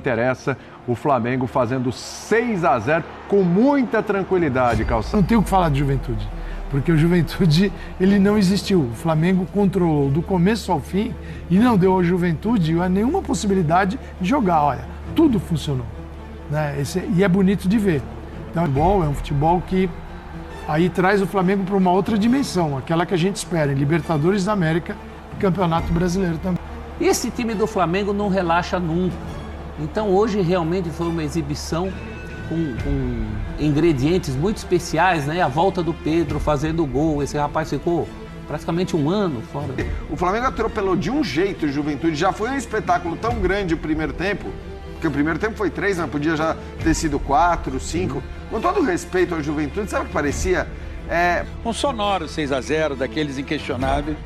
interessa, o Flamengo fazendo 6-0 com muita tranquilidade, Calçado. Não tenho o que falar de Juventude, porque o Juventude ele não existiu. O Flamengo controlou do começo ao fim e não deu ao Juventude nenhuma possibilidade de jogar. Olha, tudo funcionou, né? E é bonito de ver. Então, é um futebol que aí traz o Flamengo para uma outra dimensão, aquela que a gente espera, em Libertadores da América e Campeonato Brasileiro também. E esse time do Flamengo não relaxa nunca. Então hoje realmente foi uma exibição com ingredientes muito especiais, né? A volta do Pedro fazendo o gol, esse rapaz ficou praticamente um ano fora. O Flamengo atropelou de um jeito o Juventude, já foi um espetáculo tão grande o primeiro tempo, porque o primeiro tempo foi 3, mas podia já ter sido 4, 5. Com todo respeito ao Juventude, sabe o que parecia? Um sonoro 6-0, daqueles inquestionáveis,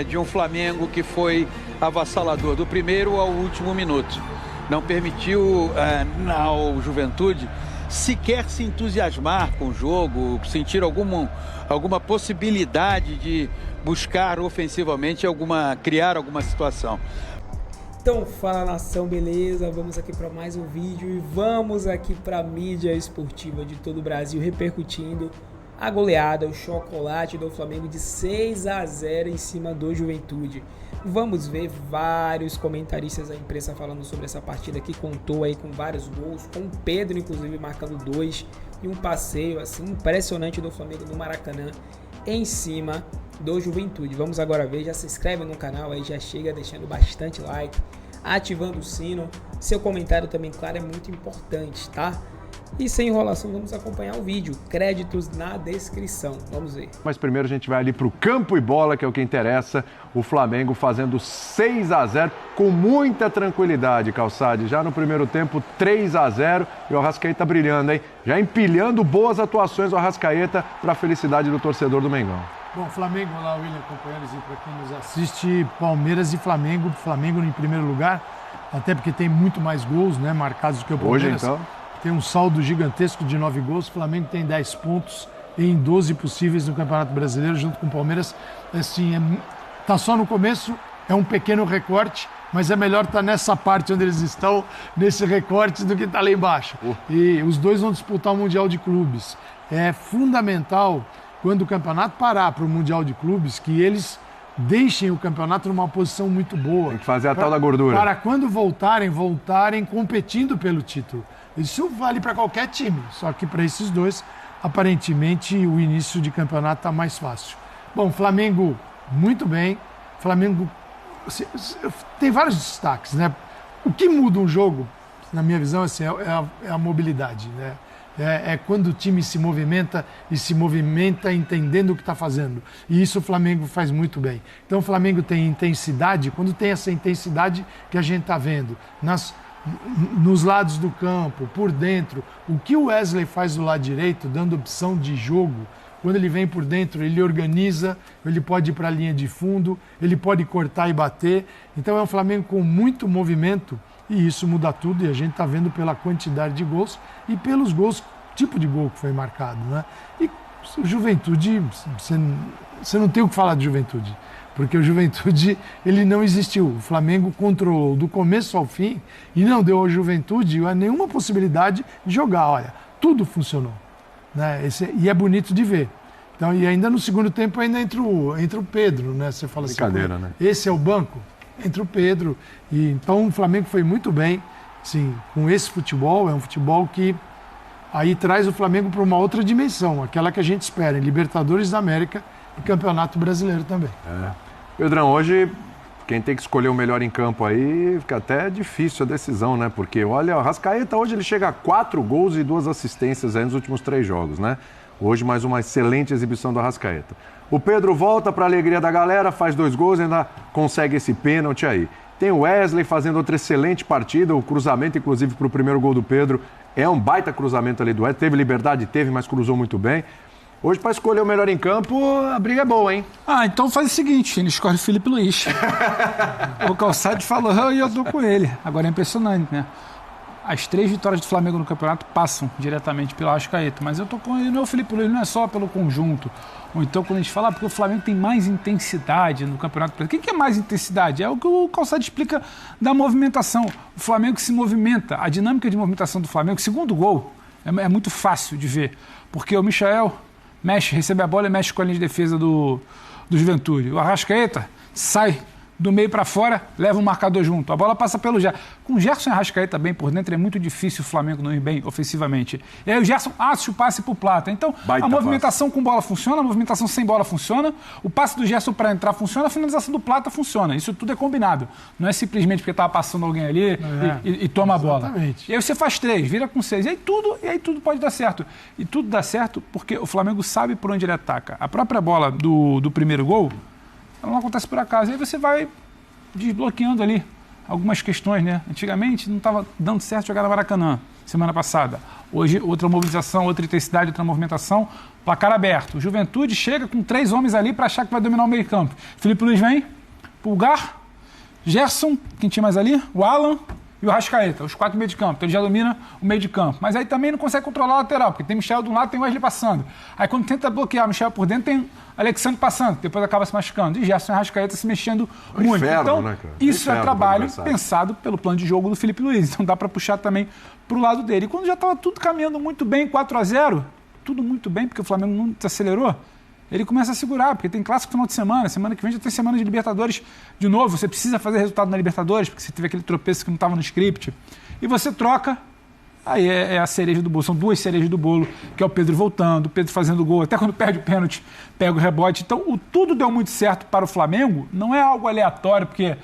de um Flamengo que foi avassalador do primeiro ao último minuto. Não permitiu ao Juventude sequer se entusiasmar com o jogo, sentir alguma possibilidade de buscar ofensivamente criar alguma situação. Então, fala nação, beleza? Vamos aqui para mais um vídeo e vamos aqui para a mídia esportiva de todo o Brasil repercutindo a goleada, o chocolate do Flamengo de 6-0 em cima do Juventude. Vamos ver vários comentaristas da imprensa falando sobre essa partida que contou aí com vários gols, com o Pedro inclusive marcando 2 e um passeio assim impressionante do Flamengo no Maracanã em cima do Juventude. Vamos agora ver, já se inscreve no canal aí, já chega deixando bastante like, ativando o sino, seu comentário também, claro, é muito importante, tá? E sem enrolação, vamos acompanhar o vídeo. Créditos na descrição. Vamos ver. Mas primeiro a gente vai ali para o campo e bola, que é o que interessa. O Flamengo fazendo 6-0 com muita tranquilidade, Calçade. Já no primeiro tempo, 3-0 e o Arrascaeta brilhando, hein? Já empilhando boas atuações do Arrascaeta para a felicidade do torcedor do Mengão. Bom, Flamengo, olá William, companheiros, e para quem nos assiste, Palmeiras e Flamengo. Flamengo em primeiro lugar, até porque tem muito mais gols, né, marcados do que o Palmeiras. Hoje, então? Tem um saldo gigantesco de 9 gols. O Flamengo tem 10 pontos em 12 possíveis no Campeonato Brasileiro, junto com o Palmeiras. Assim, tá só no começo, é um pequeno recorte, mas é melhor estar nessa parte onde eles estão, nesse recorte, do que estar lá embaixo. E os dois vão disputar o Mundial de Clubes. É fundamental, quando o campeonato parar para o Mundial de Clubes, que eles deixem o campeonato numa posição muito boa. Tem que fazer a tal da gordura. Para quando voltarem competindo pelo título. Isso vale para qualquer time, só que para esses dois, aparentemente, o início de campeonato está mais fácil. Bom, Flamengo, muito bem. Flamengo tem vários destaques, né? O que muda um jogo, na minha visão, assim, é a mobilidade, né? É quando o time se movimenta e se movimenta entendendo o que está fazendo. E isso o Flamengo faz muito bem. Então o Flamengo tem intensidade, quando tem essa intensidade que a gente está vendo nos lados do campo, por dentro, o que o Wesley faz do lado direito, dando opção de jogo, quando ele vem por dentro, ele organiza, ele pode ir para a linha de fundo, ele pode cortar e bater. Então é um Flamengo com muito movimento e isso muda tudo e a gente está vendo pela quantidade de gols e pelos gols, tipo de gol que foi marcado, né? E o Juventude, você não tem o que falar de Juventude, porque o Juventude ele não existiu. O Flamengo controlou do começo ao fim e não deu ao Juventude nenhuma possibilidade de jogar. Olha, tudo funcionou, né? E é bonito de ver. Então, e ainda no segundo tempo ainda entra o Pedro, né? Você fala brincadeira, assim, né? Esse é o banco? Entra o Pedro. E então o Flamengo foi muito bem, sim, com esse futebol. É um futebol que aí traz o Flamengo para uma outra dimensão, aquela que a gente espera, em Libertadores da América e Campeonato Brasileiro também. Pedrão, hoje quem tem que escolher o melhor em campo aí, fica até difícil a decisão, né? Porque, olha, o Arrascaeta hoje ele chega a 4 gols e 2 assistências aí nos últimos 3 jogos, né? Hoje mais uma excelente exibição do Arrascaeta. O Pedro volta para a alegria da galera, faz 2 gols e ainda consegue esse pênalti aí. Tem o Wesley fazendo outra excelente partida, o cruzamento inclusive para o primeiro gol do Pedro. É um baita cruzamento ali do Wesley, teve liberdade, mas cruzou muito bem. Hoje, para escolher o melhor em campo, a briga é boa, hein? Então faz o seguinte, ele escolhe o Felipe Luiz. O Calçado falou e eu tô com ele. Agora é impressionante, né? as 3 vitórias do Flamengo no campeonato passam diretamente pelo Arrascaeta. Mas eu tô com ele, não é o Felipe Luiz, não é só pelo conjunto. Ou então quando a gente fala, porque o Flamengo tem mais intensidade no campeonato. O que é mais intensidade? É o que o Calçado explica da movimentação. O Flamengo se movimenta, a dinâmica de movimentação do Flamengo, segundo gol, é muito fácil de ver. Porque o Michael mexe, recebe a bola e mexe com a linha de defesa do Juventude. O Arrascaeta sai do meio para fora, leva o marcador junto. A bola passa pelo Gerson. Com o Gerson e a Arrascaeta bem por dentro, é muito difícil o Flamengo não ir bem ofensivamente. E aí o Gerson acha o passe pro Plata. Então, a movimentação com bola funciona, a movimentação sem bola funciona, o passe do Gerson para entrar funciona, a finalização do Plata funciona. Isso tudo é combinado. Não é simplesmente porque estava passando alguém ali e toma a bola. Exatamente. E aí você faz 3, vira com 6. E aí tudo pode dar certo. E tudo dá certo porque o Flamengo sabe por onde ele ataca. A própria bola do primeiro gol, ela não acontece por acaso. Aí você vai desbloqueando ali algumas questões, né? Antigamente não estava dando certo jogar no Maracanã, semana passada. Hoje, outra mobilização, outra intensidade, outra movimentação, placar aberto. O Juventude chega com 3 homens ali para achar que vai dominar o meio campo. Felipe Luiz vem, Pulgar, Gerson, quem tinha mais ali? O Alan e o Arrascaeta, os 4 meio de campo. Então ele já domina o meio de campo. Mas aí também não consegue controlar a lateral, porque tem Michel de um lado, tem o Wesley passando. Aí quando tenta bloquear o Michel por dentro, tem Alexandre passando, depois acaba se machucando. E Gerson e Arrascaeta se mexendo muito. Inferno, então, né, cara? isso é trabalho adversário. pensado pelo plano de jogo do Felipe Luiz. Então dá para puxar também pro lado dele. E quando já estava tudo caminhando muito bem, 4-0, tudo muito bem, porque o Flamengo não desacelerou, ele começa a segurar, porque tem clássico no final de semana que vem já tem semana de Libertadores de novo, você precisa fazer resultado na Libertadores, porque você teve aquele tropeço que não estava no script, e você troca, aí é a cereja do bolo, são 2 cerejas do bolo, que é o Pedro voltando, o Pedro fazendo gol, até quando perde o pênalti, pega o rebote, então tudo deu muito certo para o Flamengo, não é algo aleatório, porque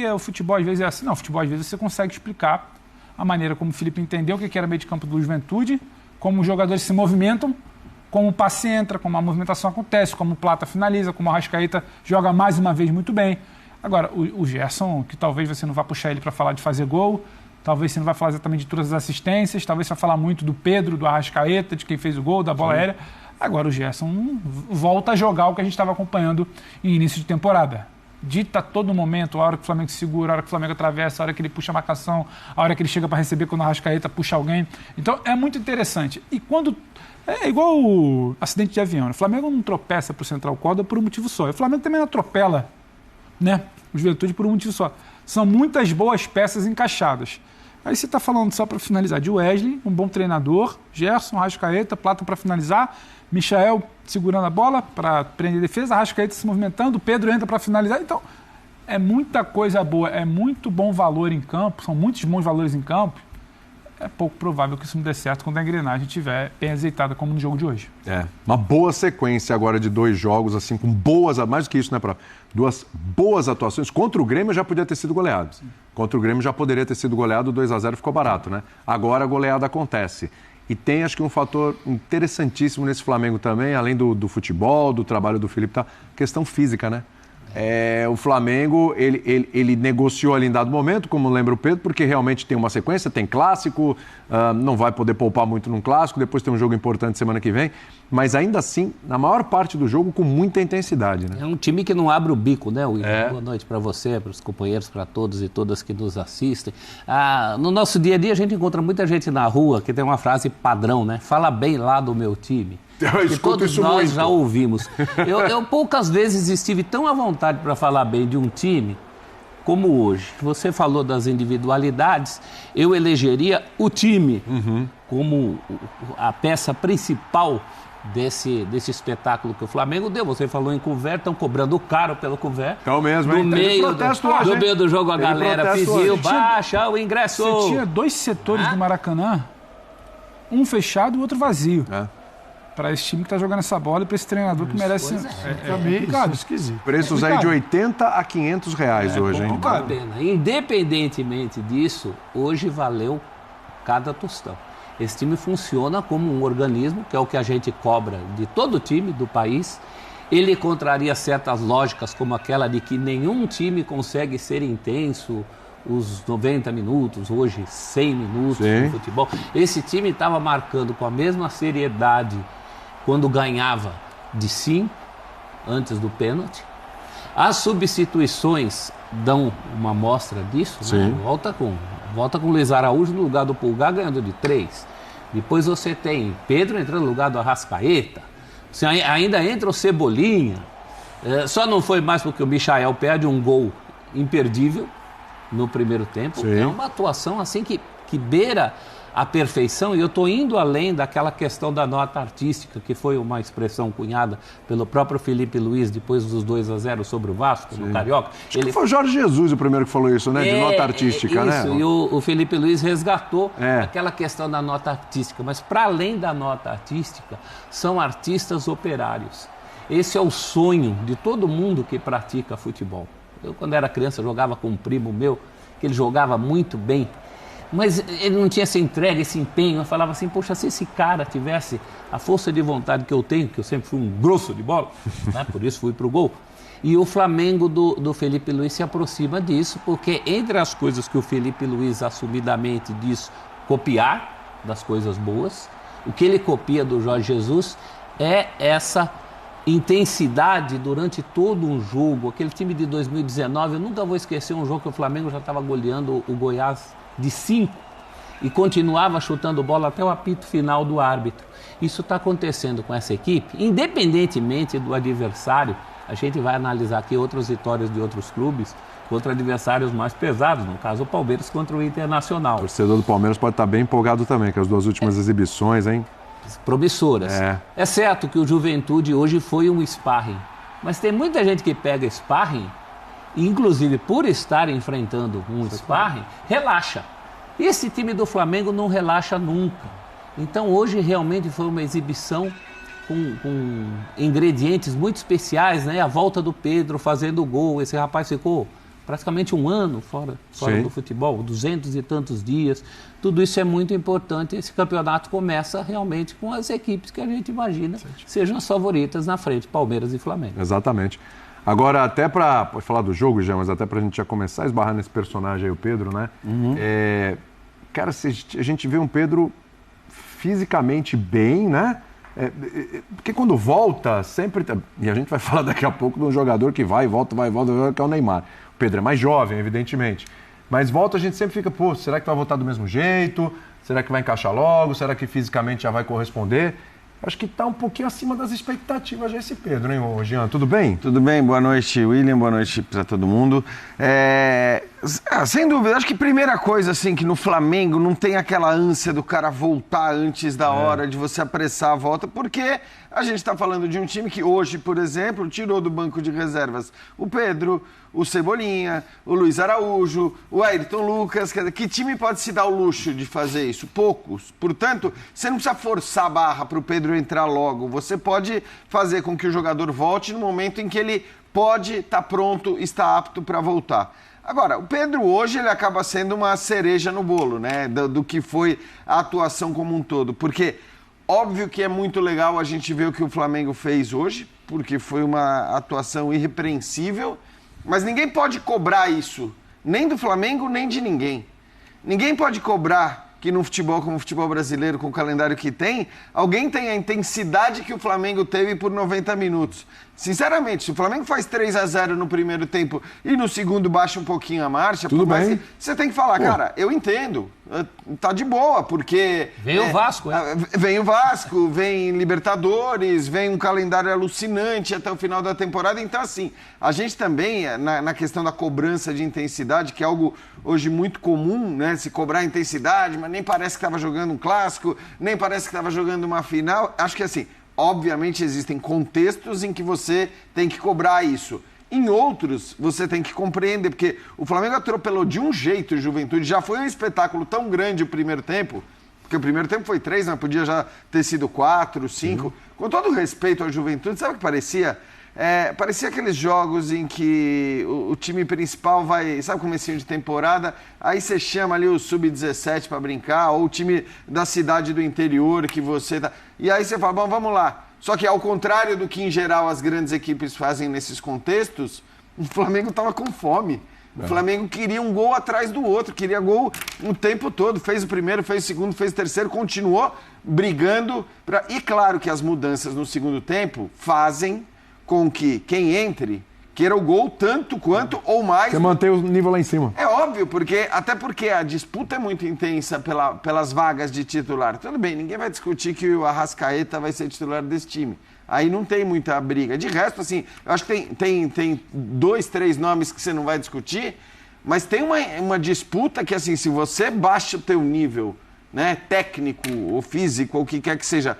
o futebol às vezes é assim, não, o futebol às vezes você consegue explicar a maneira como o Felipe entendeu o que era meio de campo do Juventude, como os jogadores se movimentam, como o passe entra, como a movimentação acontece, como o Plata finaliza, como o Arrascaeta joga mais uma vez muito bem. Agora, o Gerson, que talvez você não vá puxar ele para falar de fazer gol, talvez você não vai falar exatamente de todas as assistências, talvez você vai falar muito do Pedro, do Arrascaeta, de quem fez o gol, da bola aérea. Agora o Gerson volta a jogar o que a gente estava acompanhando em início de temporada. Dita a todo momento, a hora que o Flamengo segura, a hora que o Flamengo atravessa, a hora que ele puxa a marcação, a hora que ele chega para receber quando o Arrascaeta puxa alguém. Então, é muito interessante. E quando... É igual o acidente de avião. O Flamengo não tropeça para o Central Córdoba por um motivo só. O Flamengo também não atropela, né, o Juventude por um motivo só. São muitas boas peças encaixadas. Aí você está falando, só para finalizar, de Wesley, um bom treinador, Gerson, Arrascaeta, Plata para finalizar, Michael segurando a bola para prender a defesa, Arrascaeta se movimentando, Pedro entra para finalizar. Então, é muita coisa boa, é muito bom valor em campo, são muitos bons valores em campo. É pouco provável que isso não dê certo quando a engrenagem estiver bem azeitada, como no jogo de hoje. É, uma boa sequência agora de 2 jogos, assim, com boas, mais do que isso, né, Pró? 2 boas atuações. Contra o Grêmio já podia ter sido goleado. Sim. Contra o Grêmio já poderia ter sido goleado, 2-0 ficou barato, né? Agora a goleada acontece. E tem, acho que, um fator interessantíssimo nesse Flamengo também, além do futebol, do trabalho do Felipe, tá? Questão física, né? O Flamengo, ele negociou ali em dado momento, como lembra o Pedro, porque realmente tem uma sequência, tem clássico, não vai poder poupar muito num clássico, depois tem um jogo importante semana que vem, mas ainda assim, na maior parte do jogo, com muita intensidade, né? É um time que não abre o bico, né, William? Boa noite para você, para os companheiros, para todos e todas que nos assistem. No nosso dia a dia, a gente encontra muita gente na rua que tem uma frase padrão, né? Fala bem lá do meu time. Que todos nós muito. Já ouvimos. Eu poucas vezes estive tão à vontade para falar bem de um time como hoje. Você falou das individualidades, eu elegeria o time como a peça principal desse espetáculo que o Flamengo deu. Você falou em couvert, estão cobrando caro pelo couvert. Então mesmo, no meio do jogo a galera pediu, baixa o ingresso. Você tinha 2 setores do Maracanã, um fechado e o outro vazio. Para esse time que está jogando essa bola e para esse treinador que merece... complicado, esquisito. Preços aí de 80 a 500 reais hoje, hein? Vale a pena. Independentemente disso, hoje valeu cada tostão. Esse time funciona como um organismo, que é o que a gente cobra de todo time do país. Ele contraria certas lógicas, como aquela de que nenhum time consegue ser intenso os 90 minutos, hoje 100 minutos no futebol. Esse time estava marcando com a mesma seriedade quando ganhava de 5, antes do pênalti. As substituições dão uma amostra disso, né? Volta com Volta com o Luiz Araújo no lugar do Pulgar, ganhando de 3. Depois você tem Pedro entrando no lugar do Arrascaeta. Você ainda entra o Cebolinha. Só não foi mais porque o Michael perde um gol imperdível no primeiro tempo. Sim. É uma atuação assim que beira a perfeição, e eu estou indo além daquela questão da nota artística, que foi uma expressão cunhada pelo próprio Felipe Luiz depois dos 2-0 sobre o Vasco, no Carioca. Acho que foi o Jorge Jesus o primeiro que falou isso, né? De nota artística, isso, né? E o Felipe Luiz resgatou aquela questão da nota artística, mas para além da nota artística, são artistas operários. Esse é o sonho de todo mundo que pratica futebol. Eu, quando era criança, jogava com um primo meu, que ele jogava muito bem, mas ele não tinha essa entrega, esse empenho. Eu falava assim, poxa, se esse cara tivesse a força de vontade que eu tenho, que eu sempre fui um grosso de bola, né? Por isso fui pro gol. E o Flamengo do Felipe Luiz se aproxima disso, porque entre as coisas que o Felipe Luiz assumidamente diz copiar das coisas boas, o que ele copia do Jorge Jesus é essa intensidade durante todo um jogo. Aquele time de 2019, eu nunca vou esquecer um jogo que o Flamengo já estava goleando o Goiás de 5 e continuava chutando bola até o apito final do árbitro. Isso está acontecendo com essa equipe, independentemente do adversário. A gente vai analisar aqui outras vitórias de outros clubes contra adversários mais pesados, no caso o Palmeiras contra o Internacional. O torcedor do Palmeiras pode estar bem empolgado também, com as duas últimas exibições, hein? Promissoras. É certo que o Juventude hoje foi um sparring, mas tem muita gente que pega sparring, inclusive por estar enfrentando um sparring, relaxa. Esse time do Flamengo não relaxa nunca. Então hoje realmente foi uma exibição com ingredientes muito especiais, né? A volta do Pedro fazendo o gol, esse rapaz ficou praticamente um ano fora do futebol, 200 e tantos dias. Tudo isso é muito importante. Esse campeonato começa realmente com as equipes que a gente imagina sejam as favoritas na frente, Palmeiras e Flamengo. Exatamente. Agora, até para... Pode falar do jogo já, mas até para a gente já começar a esbarrar nesse personagem aí, o Pedro, né? Cara, a gente vê um Pedro fisicamente bem, né? Porque quando volta, sempre... E a gente vai falar daqui a pouco de um jogador que vai e volta, que é o Neymar. O Pedro é mais jovem, evidentemente. Mas volta, a gente sempre fica, pô, será que vai voltar do mesmo jeito? Será que vai encaixar logo? Será que fisicamente já vai corresponder? Acho que está um pouquinho acima das expectativas já esse Pedro, hein, Jean? Tudo bem? Tudo bem, boa noite, William, boa noite para todo mundo. Sem dúvida, acho que primeira coisa, assim, que no Flamengo não tem aquela ânsia do cara voltar antes da hora, de você apressar a volta, porque a gente está falando de um time que hoje, por exemplo, tirou do banco de reservas o Pedro, o Cebolinha, o Luiz Araújo, o Ayrton Lucas. Que time pode se dar o luxo de fazer isso? Poucos. Portanto, você não precisa forçar a barra para o Pedro entrar logo. Você pode fazer com que o jogador volte no momento em que ele pode estar pronto, está apto para voltar. Agora, o Pedro hoje ele acaba sendo uma cereja no bolo, né? Do que foi a atuação como um todo. Porque óbvio que é muito legal a gente ver o que o Flamengo fez hoje, porque foi uma atuação irrepreensível, mas ninguém pode cobrar isso, nem do Flamengo, nem de ninguém. Ninguém pode cobrar que num futebol como o futebol brasileiro, com o calendário que tem, alguém tem a intensidade que o Flamengo teve por 90 minutos. Sinceramente, se o Flamengo faz 3-0 no primeiro tempo e no segundo baixa um pouquinho a marcha, tudo bem. Você tem que falar, cara, eu entendo, tá de boa, porque... Vem o Vasco, Vem o Vasco, vem Libertadores, vem um calendário alucinante até o final da temporada. Então, assim, a gente também, na questão da cobrança de intensidade, que é algo hoje muito comum, né? Se cobrar intensidade, mas nem parece que estava jogando um clássico, nem parece que estava jogando uma final. Acho que, assim, obviamente existem contextos em que você tem que cobrar isso. Em outros, você tem que compreender, porque o Flamengo atropelou de um jeito o Juventude. Já foi um espetáculo tão grande o primeiro tempo, porque o primeiro tempo foi 3, né? Podia já ter sido 4, 5. Com todo respeito ao Juventude, sabe o que parecia? Parecia aqueles jogos em que o time principal vai, sabe, comecinho de temporada, aí você chama ali o Sub-17 para brincar, ou o time da cidade do interior que você tá... E aí você fala, bom, vamos lá. Só que ao contrário do que em geral as grandes equipes fazem nesses contextos, o Flamengo estava com fome. O Flamengo queria um gol atrás do outro, queria gol o tempo todo. Fez o primeiro, fez o segundo, fez o terceiro, continuou brigando. E claro que as mudanças no segundo tempo fazem com que quem entre queira o gol tanto quanto ou mais. Você mantém o nível lá em cima. É óbvio. óbvio, até porque a disputa é muito intensa pelas vagas de titular. Tudo bem, ninguém vai discutir que o Arrascaeta vai ser titular desse time. Aí não tem muita briga. De resto, assim, eu acho que tem 2, 3 nomes que você não vai discutir, mas tem uma disputa que, assim, se você baixa o teu nível, né, técnico ou físico, ou o que quer que seja,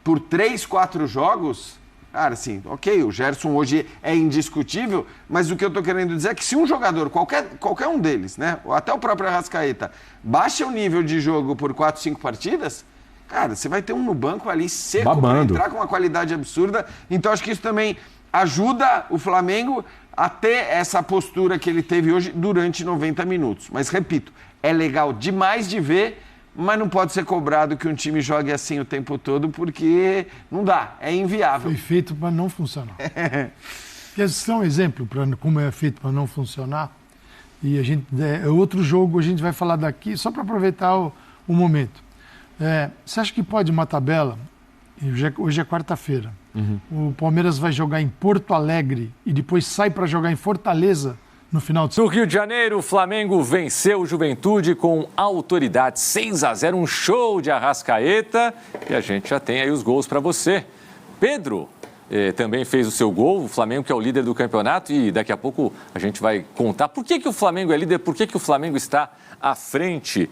por 3, 4 jogos, cara, assim, ok, o Gerson hoje é indiscutível, mas o que eu tô querendo dizer é que se um jogador, qualquer um deles, né, ou até o próprio Arrascaeta, baixa o nível de jogo por 4, 5 partidas, cara, você vai ter um no banco ali seco para entrar com uma qualidade absurda. Então acho que isso também ajuda o Flamengo a ter essa postura que ele teve hoje durante 90 minutos. Mas, repito, é legal demais de ver, mas não pode ser cobrado que um time jogue assim o tempo todo, porque não dá, é inviável. Foi feito para não funcionar. Quer ser um exemplo para como é feito para não funcionar? E outro jogo a gente vai falar daqui, só para aproveitar o momento. Você acha que pode uma tabela? Hoje é quarta-feira. O Palmeiras vai jogar em Porto Alegre e depois sai para jogar em Fortaleza no final de semana. No Rio de Janeiro, o Flamengo venceu o Juventude com autoridade 6-0, um show de Arrascaeta. E a gente já tem aí os gols para você. Pedro também fez o seu gol, o Flamengo que é o líder do campeonato, e daqui a pouco a gente vai contar por que o Flamengo é líder, por que o Flamengo está à frente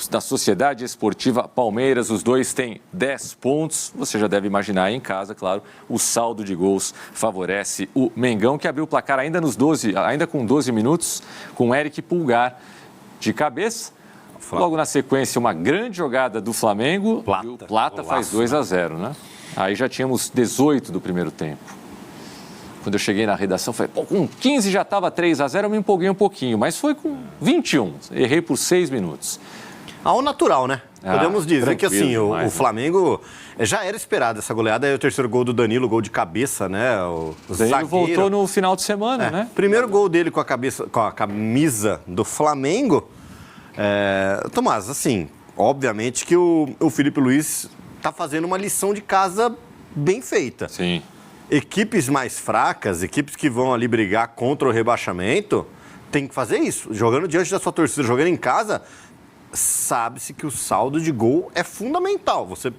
da Sociedade Esportiva Palmeiras. Os dois têm 10 pontos. Você já deve imaginar aí em casa, claro, o saldo de gols favorece o Mengão, que abriu o placar ainda com 12 minutos, com Eric Pulgar de cabeça. Logo na sequência, uma grande jogada do Flamengo. E o Plata faz 2-0, né? Aí já tínhamos 18 do primeiro tempo. Quando eu cheguei na redação, falei, com 15 já estava 3-0, eu me empolguei um pouquinho, mas foi com 21, errei por 6 minutos. Ao natural, né? Podemos dizer que assim, o Flamengo já era esperado essa goleada, aí o terceiro gol do Danilo, gol de cabeça, né? O zagueiro voltou no final de semana, né? Primeiro gol dele com a camisa do Flamengo. Tomás, assim, obviamente que o Felipe Luiz está fazendo uma lição de casa bem feita. Sim. Equipes mais fracas, equipes que vão ali brigar contra o rebaixamento, tem que fazer isso. Jogando diante da sua torcida, jogando em casa, sabe-se que o saldo de gol é fundamental. Você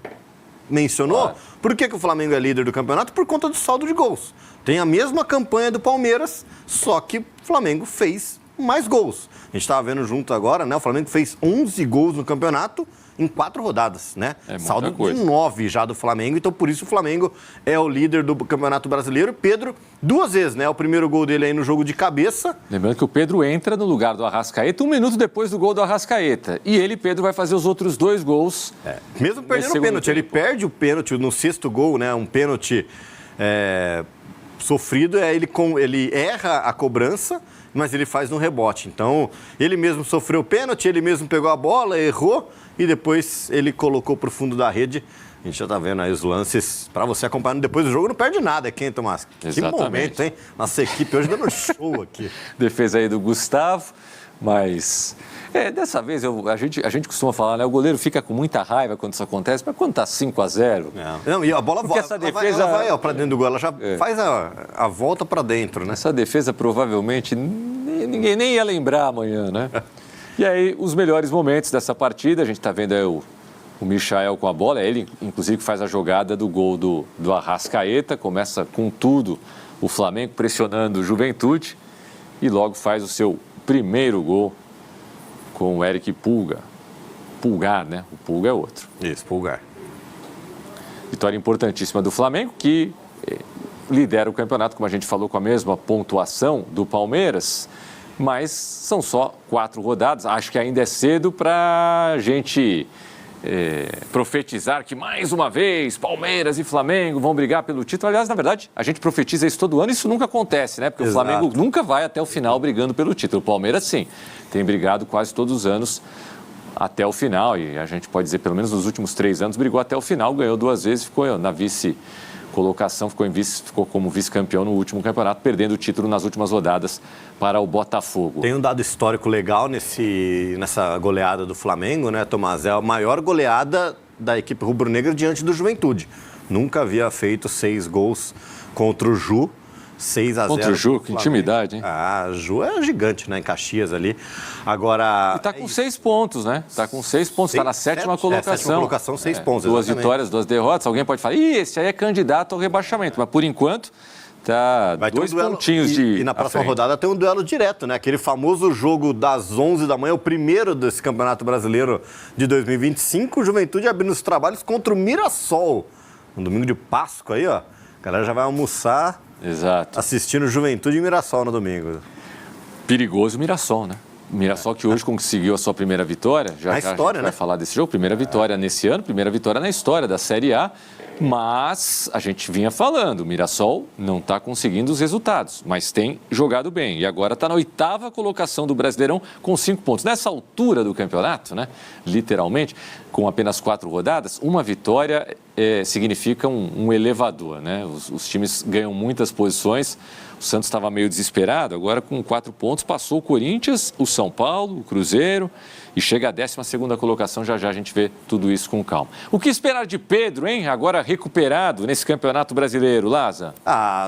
mencionou. Por que o Flamengo é líder do campeonato? Por conta do saldo de gols. Tem a mesma campanha do Palmeiras, só que o Flamengo fez mais gols. A gente estava vendo junto agora, né? O Flamengo fez 11 gols no campeonato em 4 rodadas, né? Saldo de 9 já do Flamengo, então por isso o Flamengo é o líder do Campeonato Brasileiro. Pedro, 2 vezes, né? O primeiro gol dele aí no jogo de cabeça. Lembrando que o Pedro entra no lugar do Arrascaeta 1 minuto depois do gol do Arrascaeta. E ele, Pedro, vai fazer os outros 2 gols. Mesmo perdendo o pênalti, ele perde o pênalti no 6º gol, né? Um pênalti sofrido, ele erra a cobrança, mas ele faz no rebote. Então, ele mesmo sofreu o pênalti, ele mesmo pegou a bola, errou, e depois ele colocou para o fundo da rede. A gente já está vendo aí os lances para você acompanhando depois do jogo. Não perde nada aqui, hein, Tomás? Exatamente. Que momento, hein? Nossa equipe hoje dando show aqui. Defesa aí do Gustavo, mas... dessa vez a gente costuma falar, né? O goleiro fica com muita raiva quando isso acontece, mas quando tá 5-0... Não, e a bola ela vai para dentro do gol, ela já faz a volta para dentro, né? Essa defesa provavelmente ninguém nem ia lembrar amanhã, né? E aí, os melhores momentos dessa partida, a gente está vendo aí o Michael com a bola, ele inclusive faz a jogada do gol do Arrascaeta, começa com tudo o Flamengo pressionando o Juventude e logo faz o seu primeiro gol com o Eric Pulgar, né? O Pulga é outro. Isso, Pulgar. Vitória importantíssima do Flamengo, que lidera o campeonato, como a gente falou, com a mesma pontuação do Palmeiras, mas são só 4 rodadas. Acho que ainda é cedo para a gente profetizar que, mais uma vez, Palmeiras e Flamengo vão brigar pelo título. Aliás, na verdade, a gente profetiza isso todo ano e isso nunca acontece, né? Porque o Flamengo nunca vai até o final brigando pelo título. O Palmeiras, sim, tem brigado quase todos os anos até o final. E a gente pode dizer, pelo menos nos últimos 3 anos, brigou até o final, ganhou 2 vezes, ficou na vice-colocação, ficou como vice-campeão no último campeonato, perdendo o título nas últimas rodadas para o Botafogo. Tem um dado histórico legal nessa goleada do Flamengo, né, Tomás? É a maior goleada da equipe rubro-negra diante do Juventude. Nunca havia feito 6 gols contra o Ju 6-0. Contra o Ju, que intimidade, hein? A Ju é gigante, né? Em Caxias ali. Agora... E tá com 6 pontos, né? Tá com 6 pontos, tá na sétima colocação. Sétima colocação, 6 pontos, 2 exatamente. vitórias, 2 derrotas. Alguém pode falar, esse aí é candidato ao rebaixamento. Mas, por enquanto, tá Vai ter 2 duelo, pontinhos de... E na próxima rodada tem um duelo direto, né? Aquele famoso jogo das 11 da manhã, o primeiro desse Campeonato Brasileiro de 2025. Juventude abrindo os trabalhos contra o Mirassol. Um domingo de Páscoa aí, ó. A galera já vai almoçar... Exato. Assistindo Juventude e Mirassol no domingo. Perigoso o Mirassol, né? O Mirassol que hoje conseguiu a sua primeira vitória. Já a gente vai falar desse jogo. Primeira vitória nesse ano, primeira vitória na história da Série A. Mas a gente vinha falando, o Mirassol não está conseguindo os resultados, mas tem jogado bem. E agora está na 8ª colocação do Brasileirão com 5 pontos. Nessa altura do campeonato, né? Literalmente, com apenas 4 rodadas, uma vitória significa um elevador, né? Os times ganham muitas posições. O Santos estava meio desesperado, agora com 4 pontos passou o Corinthians, o São Paulo, o Cruzeiro e chega à 12ª colocação. Já a gente vê tudo isso com calma. O que esperar de Pedro, hein? Agora recuperado nesse Campeonato Brasileiro, Laza?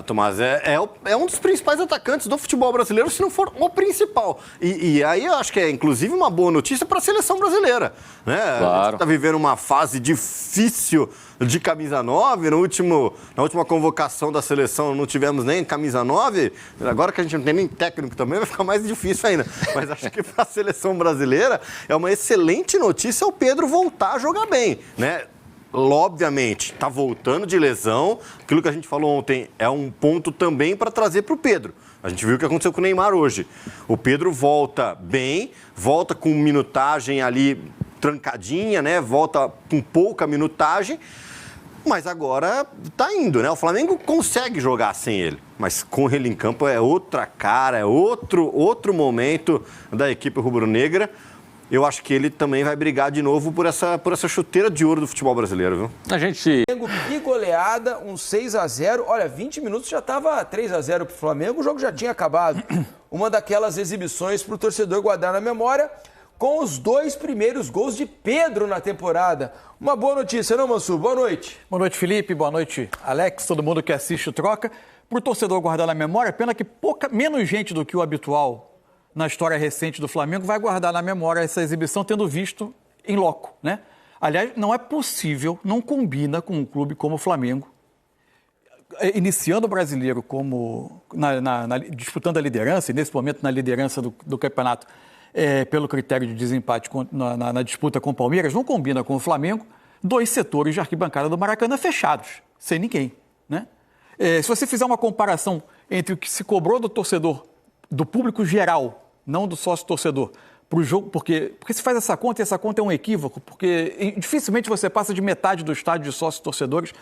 Tomás, é um dos principais atacantes do futebol brasileiro, se não for o principal. E aí eu acho que é inclusive uma boa notícia para a seleção brasileira, né? Claro. A gente está vivendo uma fase difícil de camisa 9, na última convocação da seleção não tivemos nem camisa 9, agora que a gente não tem nem técnico também vai ficar mais difícil ainda, mas acho que para a seleção brasileira é uma excelente notícia o Pedro voltar a jogar bem, né? Obviamente, está voltando de lesão, aquilo que a gente falou ontem é um ponto também para trazer para o Pedro. A gente viu o que aconteceu com o Neymar hoje. O Pedro volta bem, volta com minutagem ali trancadinha, né? Volta com pouca minutagem, mas agora tá indo, né? O Flamengo consegue jogar sem ele, mas com ele em campo é outra cara, é outro momento da equipe rubro-negra. Eu acho que ele também vai brigar de novo por essa chuteira de ouro do futebol brasileiro, viu? A gente... Que goleada, um 6-0. Olha, 20 minutos já estava 3-0 pro Flamengo, o jogo já tinha acabado. Uma daquelas exibições pro torcedor guardar na memória, com os 2 primeiros gols de Pedro na temporada. Uma boa notícia, não, Mansur? Boa noite. Boa noite, Felipe. Boa noite, Alex. Todo mundo que assiste o Troca. Para o torcedor guardar na memória, pena que menos gente do que o habitual na história recente do Flamengo vai guardar na memória essa exibição tendo visto em loco, né? Aliás, não é possível, não combina com um clube como o Flamengo, iniciando o brasileiro como disputando a liderança, e nesse momento na liderança do campeonato, pelo critério de desempate na disputa com o Palmeiras, não combina com o Flamengo 2 setores de arquibancada do Maracanã fechados, sem ninguém, né? Se você fizer uma comparação entre o que se cobrou do torcedor, do público geral, não do sócio-torcedor, para o jogo, porque se faz essa conta, e essa conta é um equívoco, porque dificilmente você passa de metade do estádio de sócios-torcedores.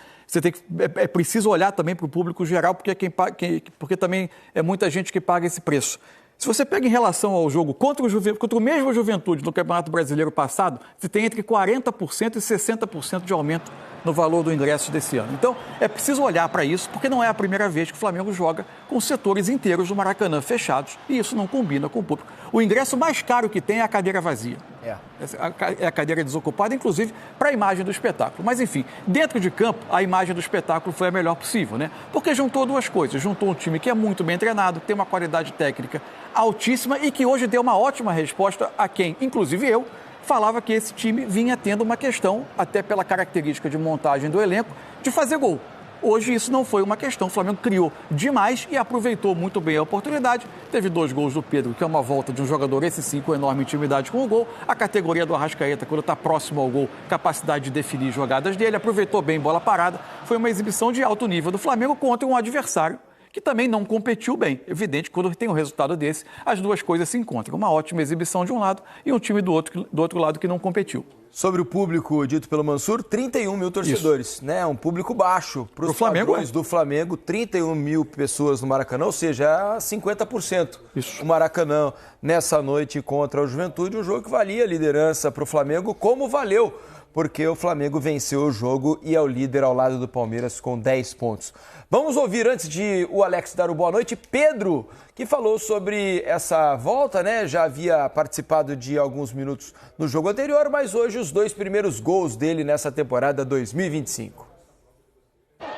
É preciso olhar também para o público geral, porque também é muita gente que paga esse preço. Se você pega em relação ao jogo contra o mesmo Juventude no Campeonato Brasileiro passado, você tem entre 40% e 60% de aumento no valor do ingresso desse ano. Então, é preciso olhar para isso, porque não é a primeira vez que o Flamengo joga com setores inteiros do Maracanã fechados, e isso não combina com o público. O ingresso mais caro que tem é a cadeira vazia. É a cadeira desocupada, inclusive, para a imagem do espetáculo. Mas, enfim, dentro de campo, a imagem do espetáculo foi a melhor possível, né? Porque juntou 2 coisas. Juntou um time que é muito bem treinado, que tem uma qualidade técnica altíssima e que hoje deu uma ótima resposta a quem, inclusive eu, falava que esse time vinha tendo uma questão, até pela característica de montagem do elenco, de fazer gol. Hoje isso não foi uma questão, o Flamengo criou demais e aproveitou muito bem a oportunidade. Teve 2 gols do Pedro, que é uma volta de um jogador, esse sim, com enorme intimidade com o gol. A categoria do Arrascaeta, quando está próximo ao gol, capacidade de definir jogadas dele, aproveitou bem bola parada. Foi uma exibição de alto nível do Flamengo contra um adversário que também não competiu bem. Evidente, quando tem um resultado desse, as 2 coisas se encontram. Uma ótima exibição de um lado e um time do outro lado que não competiu. Sobre o público dito pelo Mansur, 31 mil torcedores, isso, né? Um público baixo para os padrões do Flamengo, 31 mil pessoas no Maracanã, ou seja, 50%. Isso. O Maracanã nessa noite contra o Juventude, um jogo que valia a liderança para o Flamengo, como valeu, porque o Flamengo venceu o jogo e é o líder ao lado do Palmeiras com 10 pontos. Vamos ouvir, antes de o Alex dar o boa noite, Pedro, que falou sobre essa volta, né? Já havia participado de alguns minutos no jogo anterior, mas hoje os 2 primeiros gols dele nessa temporada 2025.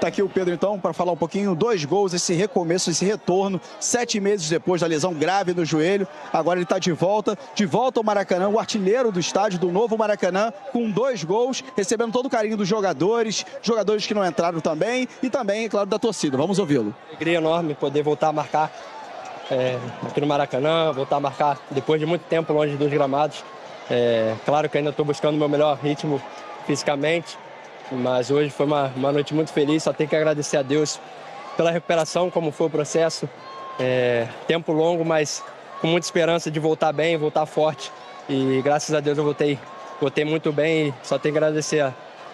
Tá aqui o Pedro, então, para falar um pouquinho. 2 gols, esse recomeço, esse retorno, 7 meses depois da lesão grave no joelho. Agora ele está de volta ao Maracanã, o artilheiro do estádio, do novo Maracanã, com 2 gols, recebendo todo o carinho dos jogadores que não entraram também, e também, é claro, da torcida. Vamos ouvi-lo. Alegria enorme poder voltar a marcar aqui no Maracanã, voltar a marcar depois de muito tempo longe dos gramados. Claro que ainda estou buscando o meu melhor ritmo fisicamente, mas hoje foi uma noite muito feliz. Só tenho que agradecer a Deus pela recuperação, como foi o processo. Tempo longo, mas com muita esperança de voltar bem, voltar forte. E graças a Deus eu voltei muito bem, e só tenho que agradecer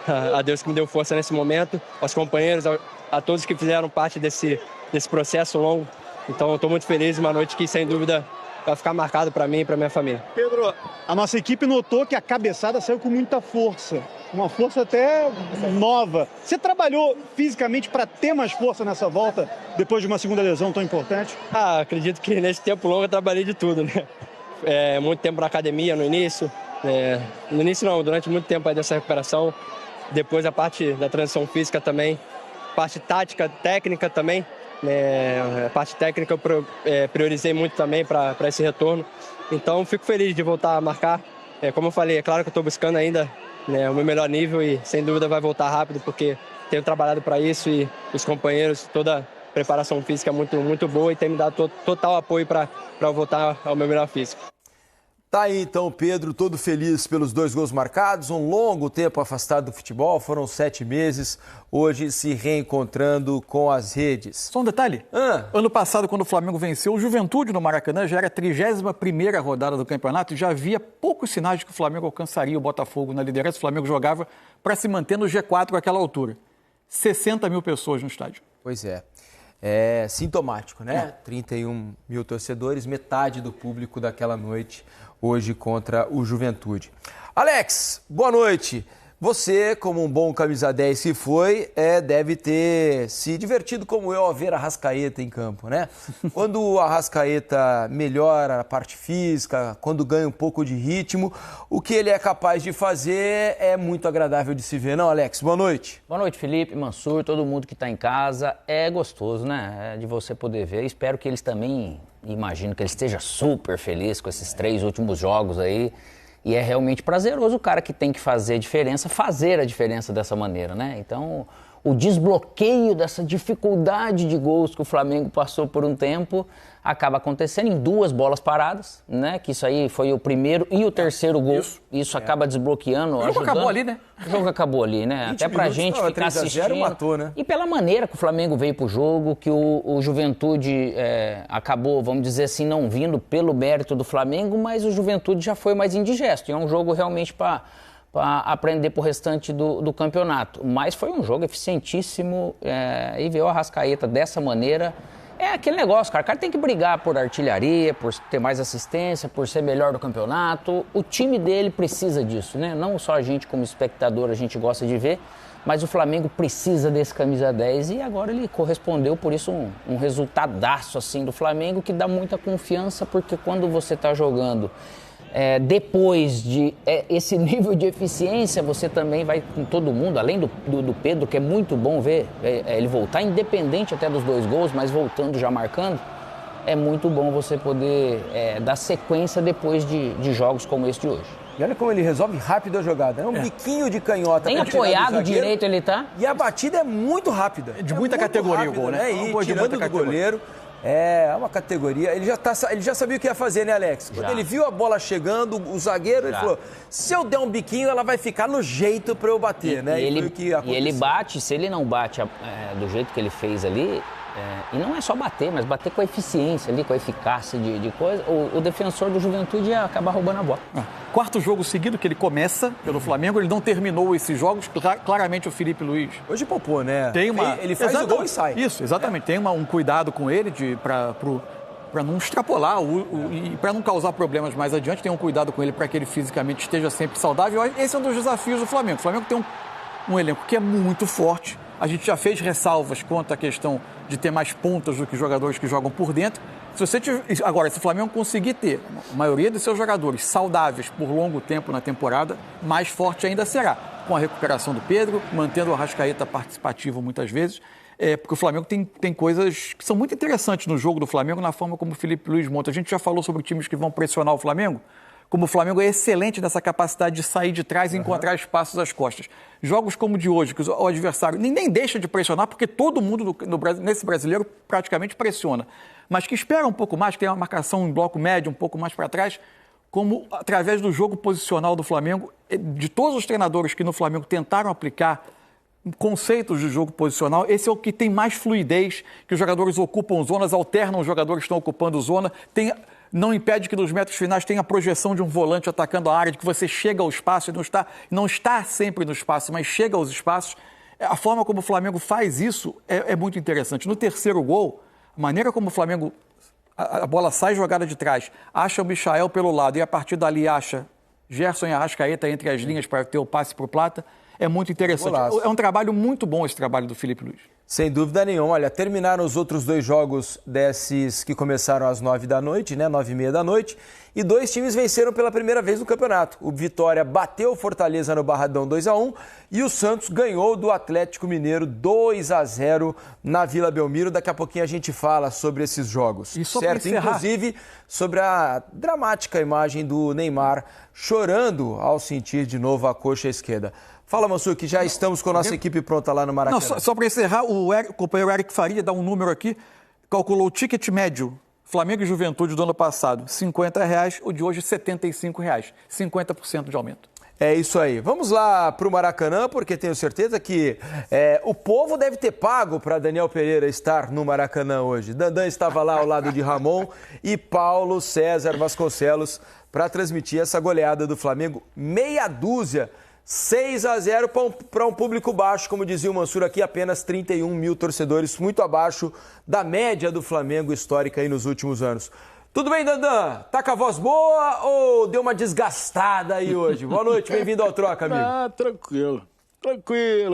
a Deus que me deu força nesse momento, aos companheiros, a todos que fizeram parte desse processo longo. Então eu estou muito feliz, uma noite que sem dúvida vai ficar marcado para mim e para minha família. Pedro, a nossa equipe notou que a cabeçada saiu com muita força, uma força até nova. Você trabalhou fisicamente para ter mais força nessa volta, depois de uma segunda lesão tão importante? Acredito que nesse tempo longo eu trabalhei de tudo, né? Muito tempo na academia no início, no início não, durante muito tempo aí dessa recuperação, depois a parte da transição física também, parte tática, técnica também. A parte técnica eu priorizei muito também para esse retorno. Então fico feliz de voltar a marcar. Como eu falei, é claro que eu estou buscando ainda o meu melhor nível e sem dúvida vai voltar rápido, porque tenho trabalhado para isso e os companheiros, toda a preparação física é muito, muito boa e tem me dado total apoio para voltar ao meu melhor físico. Tá aí então o Pedro, todo feliz pelos 2 gols marcados, um longo tempo afastado do futebol, foram 7 meses, hoje se reencontrando com as redes. Só um detalhe, ano passado quando o Flamengo venceu o Juventude no Maracanã, já era a 31ª rodada do campeonato e já havia poucos sinais de que o Flamengo alcançaria o Botafogo na liderança. O Flamengo jogava para se manter no G4 àquela altura. 60 mil pessoas no estádio. Pois é. É sintomático, né? 31 mil torcedores, metade do público daquela noite hoje contra o Juventude. Alex, boa noite. Você, como um bom camisa 10 que foi, deve ter se divertido como eu ao ver a Arrascaeta em campo, né? Quando o Arrascaeta melhora a parte física, quando ganha um pouco de ritmo, o que ele é capaz de fazer é muito agradável de se ver, não, Alex? Boa noite. Boa noite, Felipe, Mansur, todo mundo que está em casa. É gostoso, né? De você poder ver. Espero que eles também, imagino que ele esteja super feliz com esses 3 últimos jogos aí. E é realmente prazeroso o cara que tem que fazer a diferença dessa maneira, né? Então, o desbloqueio dessa dificuldade de gols que o Flamengo passou por um tempo acaba acontecendo em 2 bolas paradas, né? Que isso aí foi o primeiro e o terceiro gol. Isso acaba desbloqueando, ajudando. O jogo acabou ali, né? O jogo acabou ali, né? Até pra gente ficar assistindo. Matou, né? E pela maneira que o Flamengo veio pro jogo, que o Juventude acabou, vamos dizer assim, não vindo pelo mérito do Flamengo, mas o Juventude já foi mais indigesto. E é um jogo realmente para aprender pro restante do campeonato. Mas foi um jogo eficientíssimo e ver o Arrascaeta dessa maneira. É aquele negócio, cara. O cara tem que brigar por artilharia, por ter mais assistência, por ser melhor do campeonato. O time dele precisa disso, né? Não só a gente como espectador, a gente gosta de ver, mas o Flamengo precisa desse camisa 10 e agora ele correspondeu, por isso um resultadaço assim do Flamengo que dá muita confiança, porque quando você tá jogando depois de esse nível de eficiência, você também vai com todo mundo, além do Pedro, que é muito bom ver ele voltar, independente até dos 2 gols, mas voltando, já marcando, é muito bom você poder dar sequência depois de jogos como esse de hoje. E olha como ele resolve rápido a jogada, é um biquinho de canhota. Nem apoiado direito ele tá. E a batida é muito rápida. De muita categoria rápida, o gol, né? E tirando do goleiro. É uma categoria. Ele já sabia o que ia fazer, né, Alex? Quando ele viu a bola chegando, o zagueiro, ele falou: se eu der um biquinho, ela vai ficar no jeito para eu bater, né? E ele bate, se ele não bate do jeito que ele fez ali, e não é só bater, mas bater com a eficiência ali, com a eficácia de coisa, o defensor do Juventude ia acabar roubando a bola. 4º jogo seguido que ele começa pelo Flamengo, ele não terminou esses jogos, claramente o Felipe Luiz. Hoje poupou, né? Ele faz o gol e sai. Isso, exatamente. Tem um cuidado com ele para não extrapolar e para não causar problemas mais adiante, tem um cuidado com ele para que ele fisicamente esteja sempre saudável. Esse é um dos desafios do Flamengo. O Flamengo tem um elenco que é muito forte. A gente já fez ressalvas quanto à questão de ter mais pontas do que jogadores que jogam por dentro. Agora, se o Flamengo conseguir ter a maioria dos seus jogadores saudáveis por longo tempo na temporada, mais forte ainda será. com a recuperação do Pedro, mantendo o Arrascaeta participativo muitas vezes, porque o Flamengo tem coisas que são muito interessantes no jogo do Flamengo, na forma como o Felipe Luiz monta. A gente já falou sobre times que vão pressionar o Flamengo, como o Flamengo é excelente nessa capacidade de sair de trás e encontrar espaços às costas. Jogos como o de hoje, que o adversário nem deixa de pressionar, porque todo mundo nesse brasileiro praticamente pressiona, mas que espera um pouco mais, que tem uma marcação em bloco médio um pouco mais para trás, como através do jogo posicional do Flamengo, de todos os treinadores que no Flamengo tentaram aplicar conceitos de jogo posicional, esse é o que tem mais fluidez, que os jogadores ocupam zonas, alternam os jogadores que estão ocupando zona, não impede que nos metros finais tenha a projeção de um volante atacando a área, de que você chega ao espaço e não está sempre no espaço, mas chega aos espaços. A forma como o Flamengo faz isso é muito interessante. No terceiro gol, a maneira como o Flamengo, a bola sai jogada de trás, acha o Michael pelo lado e a partir dali acha Gerson e Arrascaeta entre as linhas para ter o passe para o Plata, é muito interessante. Golaço. É um trabalho muito bom esse trabalho do Felipe Luiz. Sem dúvida nenhuma. Olha, terminaram os outros 2 jogos desses que começaram às 9 da noite, né? 9h30 da noite. E 2 times venceram pela primeira vez no campeonato. O Vitória bateu o Fortaleza no Barradão 2-1 e o Santos ganhou do Atlético Mineiro 2-0 na Vila Belmiro. Daqui a pouquinho a gente fala sobre esses jogos. E só certo? Inclusive sobre a dramática imagem do Neymar chorando ao sentir de novo a coxa esquerda. Fala, Mansur, que já estamos com a nossa equipe pronta lá no Maracanã. Não, só para encerrar, o companheiro Eric Faria dá um número aqui, calculou o ticket médio Flamengo e Juventude do ano passado, R$50, o de hoje R$75, 50% de aumento. É isso aí. Vamos lá para o Maracanã, porque tenho certeza que o povo deve ter pago para Daniel Pereira estar no Maracanã hoje. Dandan estava lá ao lado de Ramon e Paulo César Vasconcelos para transmitir essa goleada do Flamengo, meia dúzia. 6-0 para um público baixo, como dizia o Mansur aqui, apenas 31 mil torcedores, muito abaixo da média do Flamengo histórica aí nos últimos anos. Tudo bem, Dandan? Tá com a voz boa ou deu uma desgastada aí hoje? Boa noite, bem-vindo ao Troca, amigo. Tranquilo.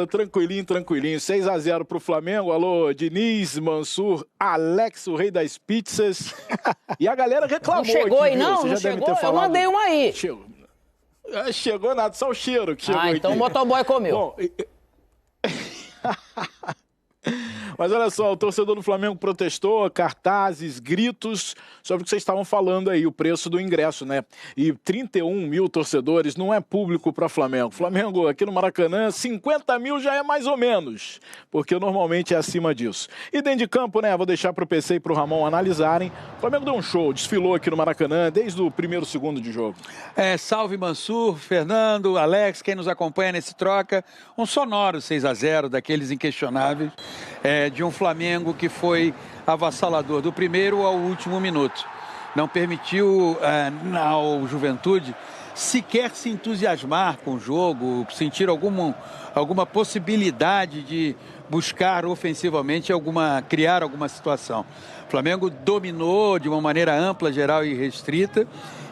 Tranquilinho. 6-0 pro Flamengo. Alô, Diniz, Mansur, Alex, o rei das pizzas. E a galera reclamou. Não chegou aqui, aí, não? Você Não já chegou? deve ter falado. Eu mandei uma aí. Chegou nada, só o cheiro que chegou então aqui. o motoboy comeu. Bom, mas olha só, o torcedor do Flamengo protestou, cartazes, gritos sobre o que vocês estavam falando aí, o preço do ingresso, né? E 31 mil torcedores não é público para Flamengo. Flamengo aqui no Maracanã, 50 mil já é mais ou menos, porque normalmente é acima disso. E dentro de campo, né? Vou deixar para o PC e para o Ramon analisarem. O Flamengo deu um show, desfilou aqui no Maracanã desde o primeiro segundo de jogo. Salve Mansur, Fernando, Alex, quem nos acompanha nesse troca. Um sonoro 6-0 daqueles inquestionáveis. De um Flamengo que foi avassalador do primeiro ao último minuto. Não permitiu ao Juventude sequer se entusiasmar com o jogo, sentir alguma possibilidade de buscar ofensivamente criar alguma situação. O Flamengo dominou de uma maneira ampla, geral e restrita.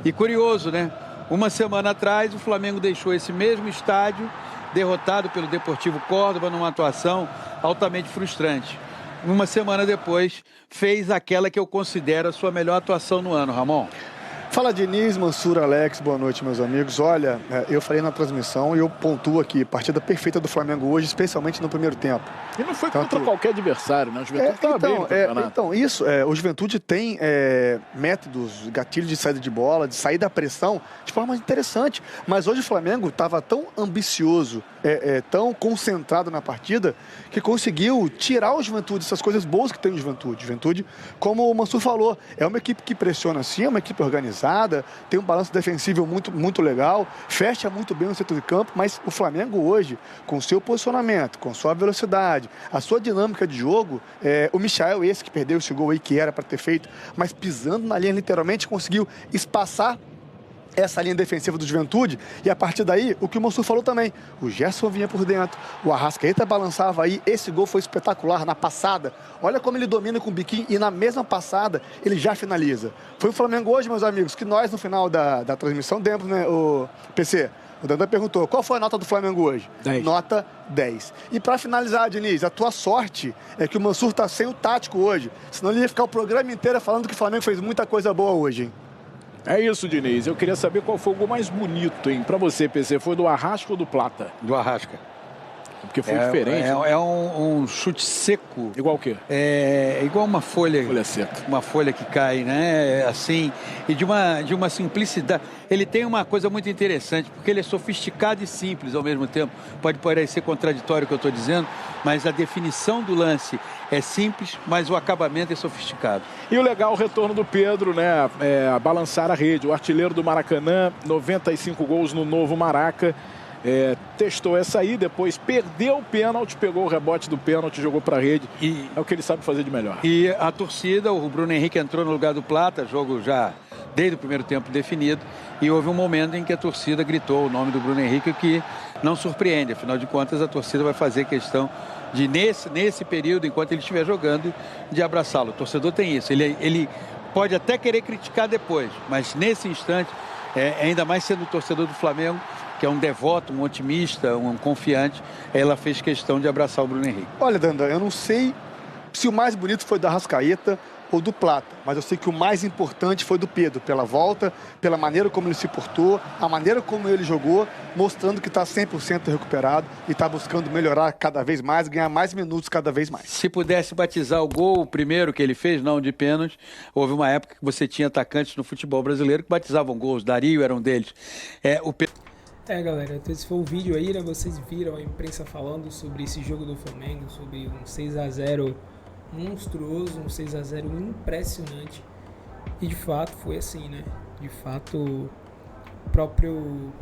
E curioso, né? Uma semana atrás o Flamengo deixou esse mesmo estádio derrotado pelo Deportivo Córdoba numa atuação altamente frustrante. Uma semana depois, fez aquela que eu considero a sua melhor atuação no ano, Ramon. Fala Diniz, Mansur, Alex, boa noite meus amigos. Olha, eu falei na transmissão e eu pontuo aqui, partida perfeita do Flamengo hoje, especialmente no primeiro tempo. E não foi contra qualquer adversário, né? O Juventude estava bem no campeonato. Então, o Juventude tem métodos, gatilhos de saída de bola, de sair da pressão, de forma interessante. Mas hoje o Flamengo estava tão ambicioso, tão concentrado na partida, que conseguiu tirar o Juventude, essas coisas boas que tem o Juventude. Juventude, como o Mansur falou, é uma equipe que pressiona sim, é uma equipe organizada, tem um balanço defensivo muito, muito legal, fecha muito bem o centro de campo, mas o Flamengo hoje, com seu posicionamento, com sua velocidade, a sua dinâmica de jogo, o Michael, esse que perdeu esse gol aí, que era para ter feito, mas pisando na linha, literalmente, conseguiu espaçar essa linha defensiva do Juventude, e a partir daí, o que o Mansur falou também, o Gerson vinha por dentro, o Arrascaeta balançava aí, esse gol foi espetacular na passada, olha como ele domina com o biquinho, e na mesma passada, ele já finaliza. Foi o Flamengo hoje, meus amigos, que nós no final da transmissão demos, né, o PC? O Dandan perguntou, qual foi a nota do Flamengo hoje? 10. Nota 10. E para finalizar, Diniz, a tua sorte é que o Mansur tá sem o tático hoje, senão ele ia ficar o programa inteiro falando que o Flamengo fez muita coisa boa hoje, hein? É isso, Diniz. Eu queria saber qual foi o gol mais bonito, hein? Pra você, PC, foi do Arrasca ou do Plata? Do Arrasca. Porque foi diferente. É um chute seco. Igual o quê? É igual uma folha. Folha seca. Uma folha que cai, né? Assim. E de uma simplicidade. Ele tem uma coisa muito interessante, porque ele é sofisticado e simples ao mesmo tempo. Pode parecer contraditório o que eu estou dizendo, mas a definição do lance é simples, mas o acabamento é sofisticado. E o legal, o retorno do Pedro, né? A balançar a rede. O artilheiro do Maracanã, 95 gols no novo Maraca. Testou essa aí, depois perdeu o pênalti, pegou o rebote do pênalti, jogou para a rede. É o que ele sabe fazer de melhor. E a torcida, o Bruno Henrique entrou no lugar do Plata, jogo já desde o primeiro tempo definido, e houve um momento em que a torcida gritou o nome do Bruno Henrique, que não surpreende. Afinal de contas, a torcida vai fazer questão de, nesse período, enquanto ele estiver jogando, de abraçá-lo. O torcedor tem isso. Ele pode até querer criticar depois, mas nesse instante, ainda mais sendo torcedor do Flamengo, que é um devoto, um otimista, um confiante, ela fez questão de abraçar o Bruno Henrique. Olha, Dandan, eu não sei se o mais bonito foi do Arrascaeta ou do Plata, mas eu sei que o mais importante foi do Pedro, pela volta, pela maneira como ele se portou, a maneira como ele jogou, mostrando que está 100% recuperado e está buscando melhorar cada vez mais, ganhar mais minutos cada vez mais. Se pudesse batizar o gol, o primeiro que ele fez, não de pênalti, houve uma época que você tinha atacantes no futebol brasileiro que batizavam gols, Dario era um deles. Galera, então esse foi o vídeo aí, né? Vocês viram a imprensa falando sobre esse jogo do Flamengo, sobre um 6-0 monstruoso, um 6-0 impressionante. E de fato foi assim, né? De fato, o próprio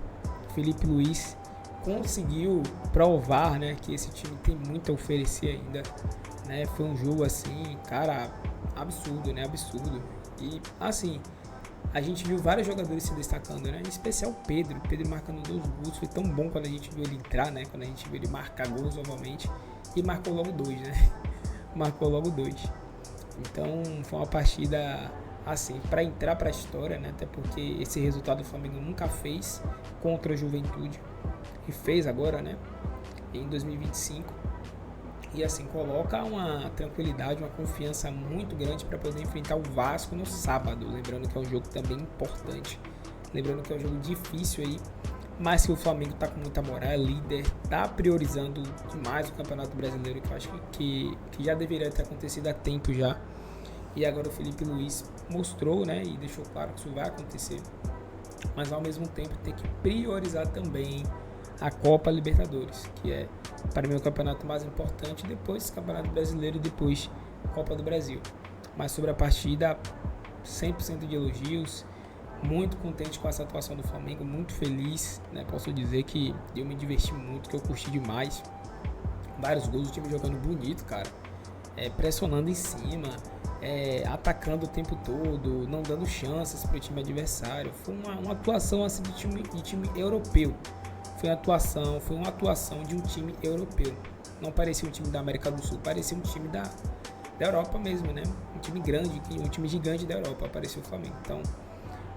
Felipe Luiz conseguiu provar, né, que esse time tem muito a oferecer ainda, né? Foi um jogo assim, cara, absurdo, né? Absurdo. E assim, a gente viu vários jogadores se destacando, né? Em especial o Pedro marcando 2 gols. Foi tão bom quando a gente viu ele entrar, né? Quando a gente viu ele marcar gols novamente. E marcou logo 2, né? Marcou logo 2. Então foi uma partida assim, para entrar para a história, né? Até porque esse resultado o Flamengo nunca fez contra a Juventude. E fez agora, né? Em 2025. E assim, coloca uma tranquilidade, uma confiança muito grande para poder enfrentar o Vasco no sábado. Lembrando que é um jogo também importante. Lembrando que é um jogo difícil aí. Mas que o Flamengo tá com muita moral, é líder, tá priorizando demais o Campeonato Brasileiro, que eu acho que já deveria ter acontecido há tempo já. E agora o Felipe Luiz mostrou, né, e deixou claro que isso vai acontecer. Mas ao mesmo tempo tem que priorizar também a Copa Libertadores, que é para mim o campeonato mais importante, depois Campeonato Brasileiro e depois Copa do Brasil. Mas sobre a partida, 100% de elogios, muito contente com essa atuação do Flamengo, muito feliz, né? Posso dizer que eu me diverti muito, que eu curti demais. Vários gols, o time jogando bonito, cara, pressionando em cima, atacando o tempo todo, não dando chances para o time adversário. Foi uma atuação assim de time europeu. Foi uma atuação de um time europeu. Não parecia um time da América do Sul, parecia um time da Europa mesmo, né? Um time grande, um time gigante da Europa, parecia o Flamengo. Então,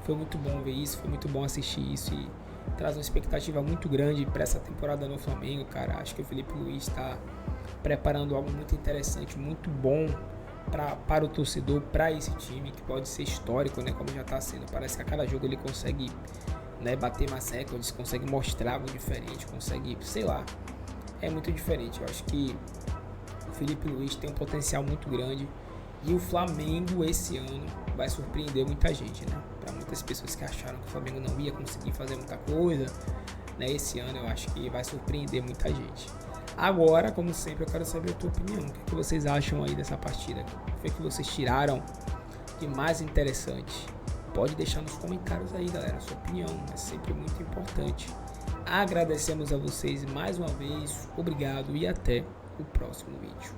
foi muito bom ver isso, foi muito bom assistir isso e traz uma expectativa muito grande para essa temporada no Flamengo, cara. Acho que o Felipe Luiz está preparando algo muito interessante, muito bom para o torcedor, para esse time, que pode ser histórico, né? Como já está sendo. Parece que a cada jogo ele consegue, né, bater mais recordes, consegue mostrar algo diferente, consegue, sei lá, é muito diferente. Eu acho que o Felipe Luiz tem um potencial muito grande e o Flamengo esse ano vai surpreender muita gente, né? Para muitas pessoas que acharam que o Flamengo não ia conseguir fazer muita coisa, né? Esse ano eu acho que vai surpreender muita gente. Agora, como sempre, eu quero saber a tua opinião. O que vocês acham aí dessa partida? O que foi que vocês tiraram de mais interessante? Pode deixar nos comentários aí, galera, a sua opinião, é sempre muito importante. Agradecemos a vocês mais uma vez, obrigado e até o próximo vídeo.